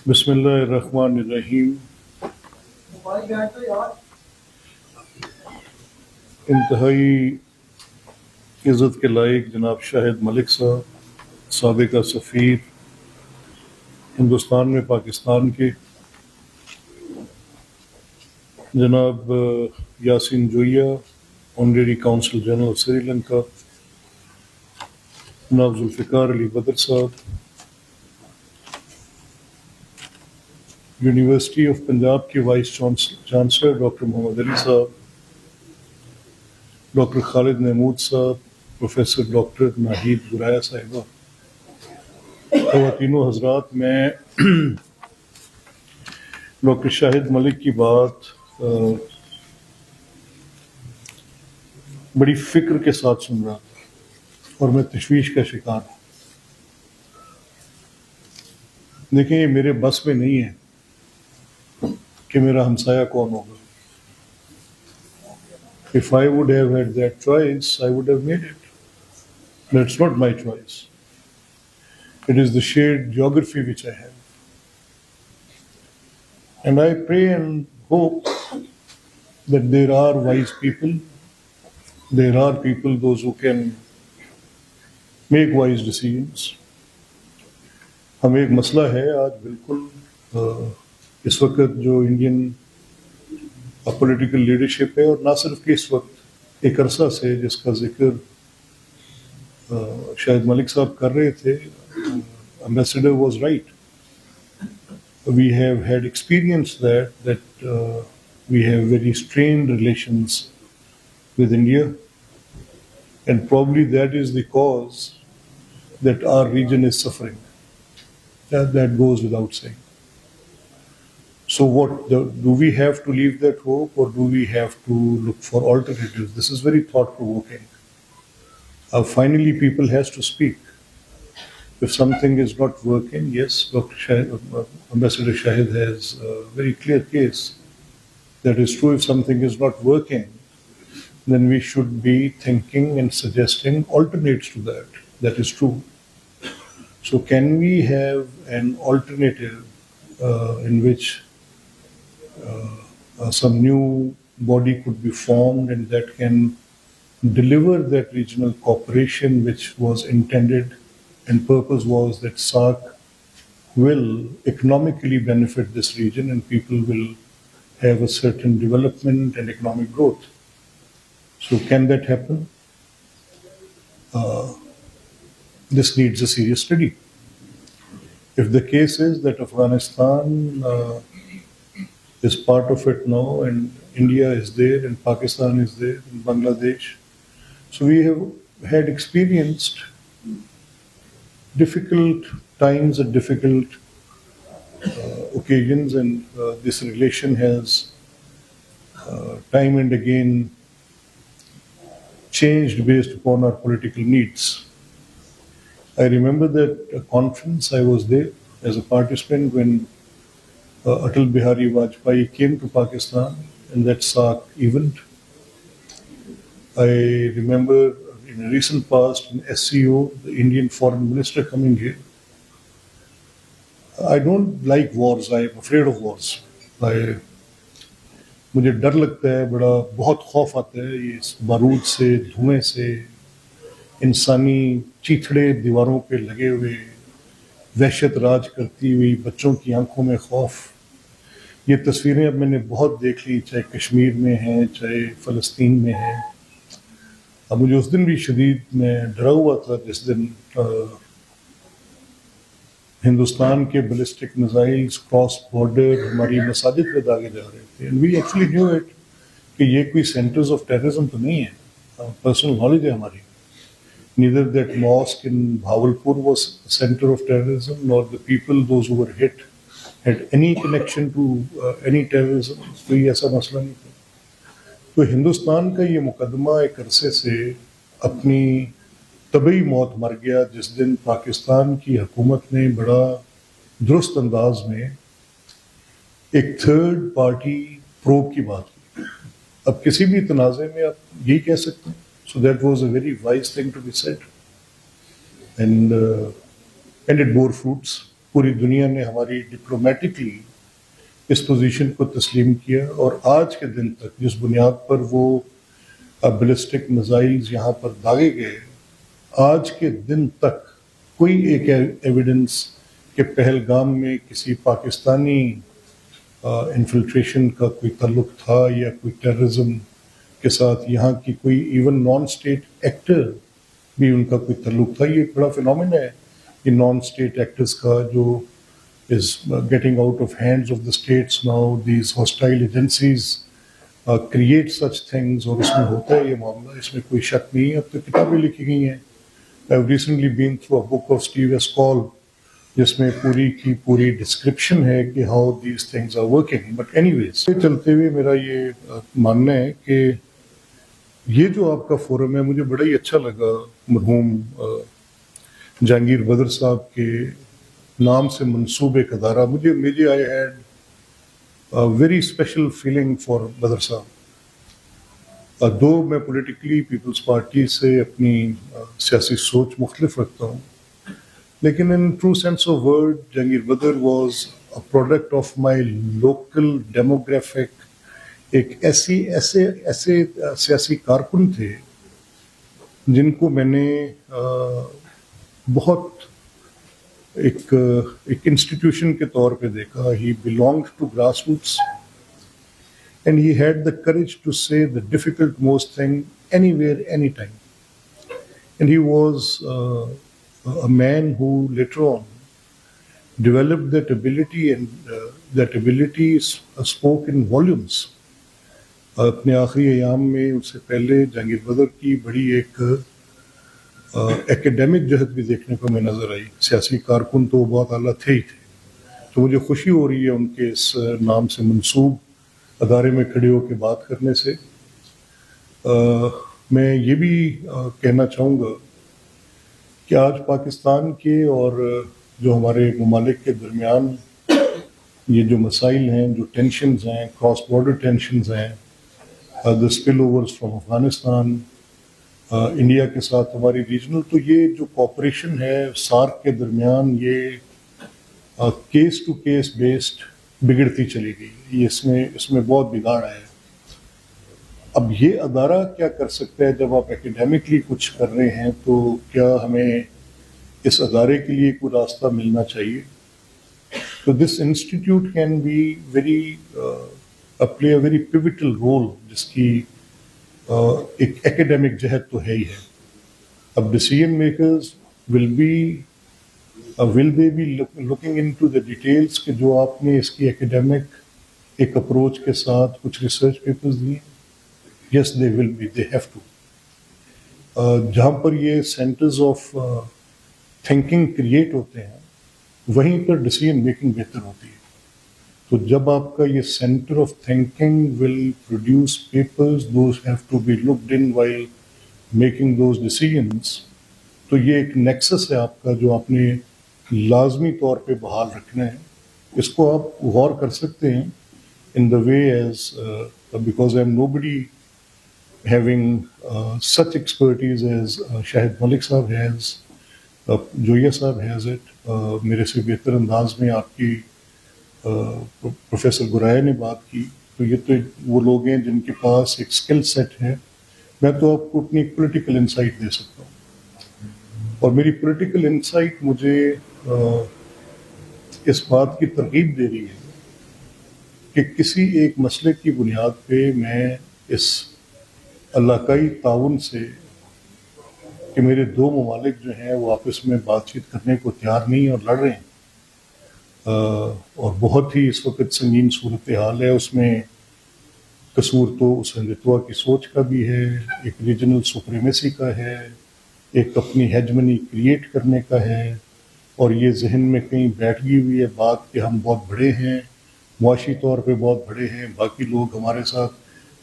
بسم اللہ الرحمن الرحیم. انتہائی عزت کے لائق جناب شاہد ملک صاحب، سابقہ سفیر ہندوستان میں پاکستان کے، جناب Yasin Joiya, honorary consul general Sri Lanka, جناب ذوالفقار علی بدر صاحب، یونیورسٹی آف پنجاب کے vice chancellor doctor Muhammad Ali صاحب، ڈاکٹر خالد محمود صاحب، پروفیسر ڈاکٹر ناہید گرایا صاحبہ، خواتین و حضرات، میں ڈاکٹر شاہد ملک کی بات بڑی فکر کے ساتھ سن رہا تھا اور میں تشویش کا شکار ہوں. دیکھیں، یہ میرے بس میں نہیں ہے کہ میرا ہمسایہ کون ہوگا. If I would have had that choice, I would have made it. That's not my choice. It is the shared geography which I have. And I pray and hope that there are wise people, there are people, those who can make wise decisions. ہمیں ایک مسئلہ ہے آج بالکل اس وقت جو Indian political leadership ہے، اور نہ صرف کہ اس وقت، ایک عرصہ سے جس کا ذکر شاہد ملک صاحب کر رہے تھے. Ambassador was right. We have had experienced that we have very strained relations with India, and probably that is the cause that our region is suffering. That goes without saying. So do we have to leave that hope, or do we have to look for alternatives? This is very thought-provoking. Finally, people has to speak. If something is not working, yes, Ambassador Shahid has a very clear case. That is true. If something is not working, then we should be thinking and suggesting alternates to that. That is true. So can we have an alternative in which some new body could be formed, and that can deliver that regional cooperation which was intended, and purpose was that SAARC will economically benefit this region and people will have a certain development and economic growth. So can that happen? This needs a serious study. If the case is that Afghanistan is part of it now, and India is there, and Pakistan is there, and Bangladesh, so we have had experienced difficult times and difficult occasions, and this relation has time and again changed based upon our political needs. I remember that a conference, I was there as a participant when Atal Bihari Vajpayee came to Pakistan in that SAARC event. I remember in a recent past, in SCO, the Indian Foreign Minister coming here. I don't like wars. I am afraid of wars. مجھے ڈر لگتا ہے، بہت خوف آتا ہے یہ بارود سے، دھوئیں سے، انسانی چیتھڑے دیواروں پہ لگے ہوئے، وحشت راج کرتی ہوئی بچوں کی آنکھوں میں خوف. یہ تصویریں اب میں نے بہت دیکھ لی، چاہے کشمیر میں ہیں، چاہے فلسطین میں ہیں. اب مجھے اس دن بھی شدید میں ڈرا ہوا تھا جس دن ہندوستان کے بیلسٹک میزائلز کراس بارڈر ہماری مساجد پہ داغے جا رہے تھے. And we actually knew it کہ یہ کوئی سینٹرز آف ٹیررزم تو نہیں ہے. پرسنل نالج ہے ہماری. Neither that mosque in Bhavalpur was a center of terrorism, nor the people, those who were hit, had any connection to any terrorism. کوئی ایسا مسئلہ نہیں تھا. تو ہندوستان کا یہ مقدمہ ایک عرصے سے اپنی طبعی موت مر گیا جس دن پاکستان کی حکومت نے بڑا درست انداز میں ایک تھرڈ پارٹی پروب کی بات کی. اب کسی بھی تنازع میں آپ یہی کہہ سکتے ہیں. So that was a very wise thing to be said, and it bore fruits. پوری دنیا نے ہماری ڈپلومیٹکلی اس پوزیشن کو تسلیم کیا، اور آج کے دن تک جس بنیاد پر وہ بیلسٹک میزائلز یہاں پر داغے گئے، آج کے دن تک کوئی ایک ایویڈنس کہ پہلگام میں کسی پاکستانی انفلٹریشن کا کوئی تعلق تھا یا کوئی ٹیررزم کے ساتھ یہاں کی کوئی ایون نان اسٹیٹ ایکٹر بھی ان کا کوئی تعلق تھا. یہ ایک بڑا فینومین ہے کہ نان اسٹیٹ ایکٹرز کا جو is getting out of hands of the states now. These hostile agencies create such things, اور اس میں ہوتا ہے یہ معاملہ، اس میں کوئی شک نہیں ہے. اب تو کتابیں لکھی گئی ہیں. I've recently been through a book of Steve S. Call جس میں پوری کی پوری ڈسکرپشن ہے کہ how these things are working. But anyways چلتے ہوئے میرا یہ ماننا ہے کہ یہ جو آپ کا فورم ہے، مجھے بڑا ہی اچھا لگا مرحوم جہانگیر بدر صاحب کے نام سے منسوب ایک ادارہ. مجھے I had very special feeling for Badar صاحب. دو میں پولیٹیکلی پیپلز پارٹی سے اپنی سیاسی سوچ مختلف رکھتا ہوں، لیکن in true sense of word Jahangir Badar was a product of my local demographic. ایک ایسے سیاسی کارکن تھے جن کو میں نے بہت ایک انسٹیٹیوشن کے طور پہ دیکھا. ہی belonged to grassroots and he had the courage to say the difficult most thing anywhere, anytime. And he was a man who later on developed that ability, and that ability spoke in volumes. اپنے آخری ایام میں اس سے پہلے جہانگیر بدر کی بڑی ایک ایکیڈیمک جہت بھی دیکھنے کو میں نظر آئی. سیاسی کارکن تو بہت اعلیٰ تھے ہی تھے. تو مجھے خوشی ہو رہی ہے ان کے اس نام سے منسوب ادارے میں کھڑے ہو کے بات کرنے سے. میں یہ بھی کہنا چاہوں گا کہ آج پاکستان کے اور جو ہمارے ممالک کے درمیان یہ جو مسائل ہیں، جو ٹینشنز ہیں، کراس بارڈر ٹینشنز ہیں، the spillovers from Afghanistan, India کے ساتھ ہماری ریجنل، تو یہ جو کوپریشن ہے سارک کے درمیان، یہ کیس ٹو کیس بیسڈ بگڑتی چلی گئی. یہ اس میں بہت بگاڑ ہے. اب یہ ادارہ کیا کر سکتا ہے؟ جب آپ اکیڈیمکلی کچھ کر رہے ہیں تو کیا ہمیں اس ادارے کے لیے کوئی راستہ ملنا چاہیے. تو this institute can be very play a very pivotal role, جس کی ایک ایکیڈیمک جہت تو ہے ہی ہے. اب decision makers will they be looking into the details کہ جو آپ نے اس کی ایکیڈیمک ایک اپروچ کے ساتھ کچھ ریسرچ پیپرز دیے. Yes they will be, they have to. جہاں پر یہ سینٹرز آف تھنکنگ کریٹ ہوتے ہیں وہیں پر ڈیسیژن میکنگ بہتر ہوتی ہے. تو جب آپ کا یہ centre of thinking will produce papers, those have to be looked in while making those decisions. تو یہ ایک نیکسس ہے آپ کا جو آپ نے لازمی طور پہ بحال رکھنا ہے. اس کو آپ غور کر سکتے ہیں in the way as because I am nobody having such expertise as Shahid Malik Sahab has, Joya Sahab has it. میرے سے بہتر انداز میں آپ کی پروفیسر گرائے نے بات کی. تو یہ تو وہ لوگ ہیں جن کے پاس ایک اسکل سیٹ ہے. میں تو آپ کو اپنی پولیٹیکل انسائٹ دے سکتا ہوں، اور میری پولیٹیکل انسائٹ مجھے اس بات کی ترغیب دے رہی ہے کہ کسی ایک مسئلے کی بنیاد پہ میں اس علاقائی تعاون سے کہ میرے دو ممالک جو ہیں وہ آپس میں بات چیت کرنے کو تیار نہیں اور لڑ رہے ہیں، اور بہت ہی اس وقت سنگین صورتحال ہے. اس میں قصور تو اس ہندوتوا کی سوچ کا بھی ہے، ایک ریجنل سپریمیسی کا ہے، ایک اپنی ہیجمنی کریٹ کرنے کا ہے، اور یہ ذہن میں کہیں بیٹھ گئی ہوئی ہے بات کہ ہم بہت بڑے ہیں، معاشی طور پہ بہت بڑے ہیں، باقی لوگ ہمارے ساتھ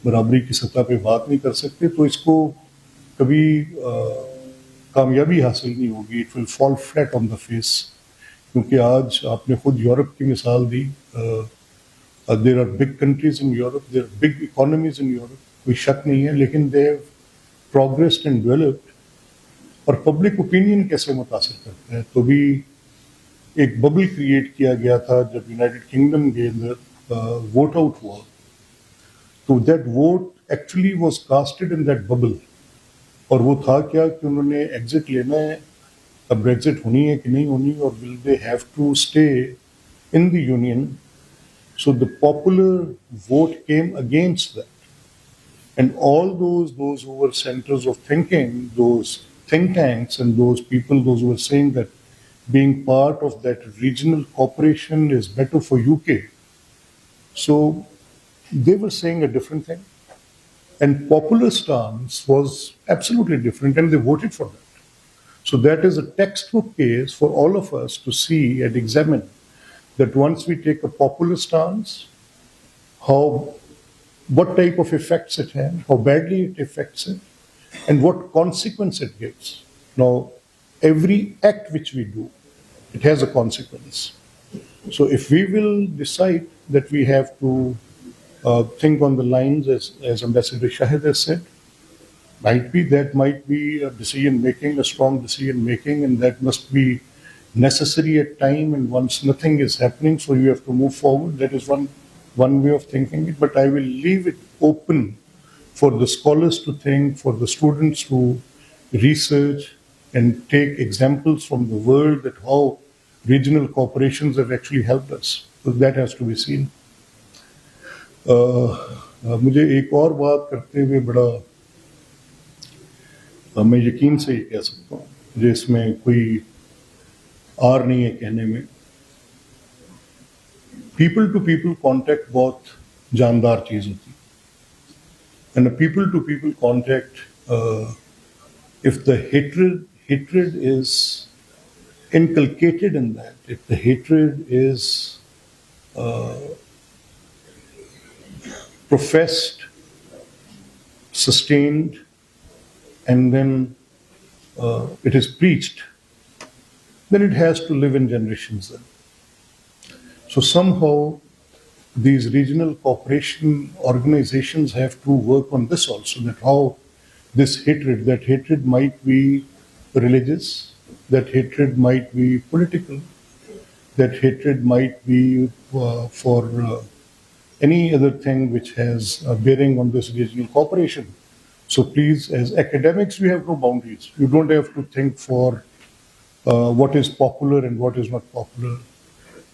برابری کی سطح پہ بات نہیں کر سکتے. تو اس کو کبھی کامیابی حاصل نہیں ہوگی. It will fall flat on the face. کیونکہ آج آپ نے خود یورپ کی مثال دی. There are big countries in Europe, there are big economies in Europe, کوئی شک نہیں ہے، لیکن they have progressed and developed. اور پبلک اوپینین کیسے متاثر کرتا ہے؟ تو بھی ایک ببل کریٹ کیا گیا تھا جب یونائٹڈ کنگڈم کے اندر ووٹ آؤٹ ہوا. تو that vote actually was casted in that bubble. اور وہ تھا کیا کہ انہوں نے ایگزٹ لینا ہے, اب بریگزٹ ہونی ہے کہ نہیں ہونی, اور will they have to stay in the union. So the popular vote came against that. And all those who were centers of thinking, those think tanks and those people, those who were saying that being part of that regional cooperation is better for UK. So they were saying a different thing. And popular stance was absolutely different, and they voted for that. So that is a textbook case for all of us to see and examine that once we take a popular stance, what type of effects it has, how badly it affects it, and what consequence it gives. Now, every act which we do, it has a consequence. So if we will decide that we have to think on the lines as Ambassador Shahid has said, that might be a decision making, a strong decision making, and that must be necessary at time, and once nothing is happening, so you have to move forward. That is one way of thinking it, but I will leave it open for the scholars to think, for the students to research and take examples from the world that how regional corporations have actually helped us. So that has to be seen. مجھے ایک اور بات کرتے ہوئے بڑا میں یقین سے یہ کہہ سکتا ہوں, مجھے اس میں کوئی آر نہیں ہے کہنے میں. پیپل ٹو پیپل کانٹیکٹ بہت جاندار چیز ہوتی, and people to people contact, if the hatred is inculcated in that, if the hatred is professed, sustained, and then it is preached, then it has to live in generations then. So somehow these regional cooperation organizations have to work on this also, that how this hatred, that hatred might be religious, that hatred might be political, that hatred might be for any other thing which has a bearing on this regional cooperation. So please, as academics, we have no boundaries. You don't have to think for what is popular and what is not popular,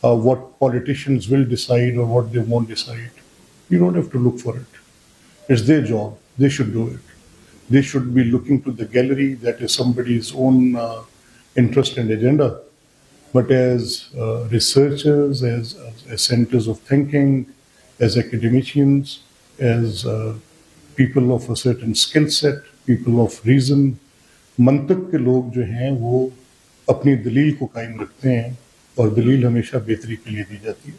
what politicians will decide or what they won't decide. You don't have to look for it. It's their job. They should do it. They should be looking to the gallery. That is somebody's own interest and agenda. But as researchers, as centers of thinking, as academicians, as people of a certain skill set, people of reason, منطق کے لوگ جو ہیں وہ اپنی دلیل کو قائم رکھتے ہیں, اور دلیل ہمیشہ بہتری کے لیے دی جاتی ہے.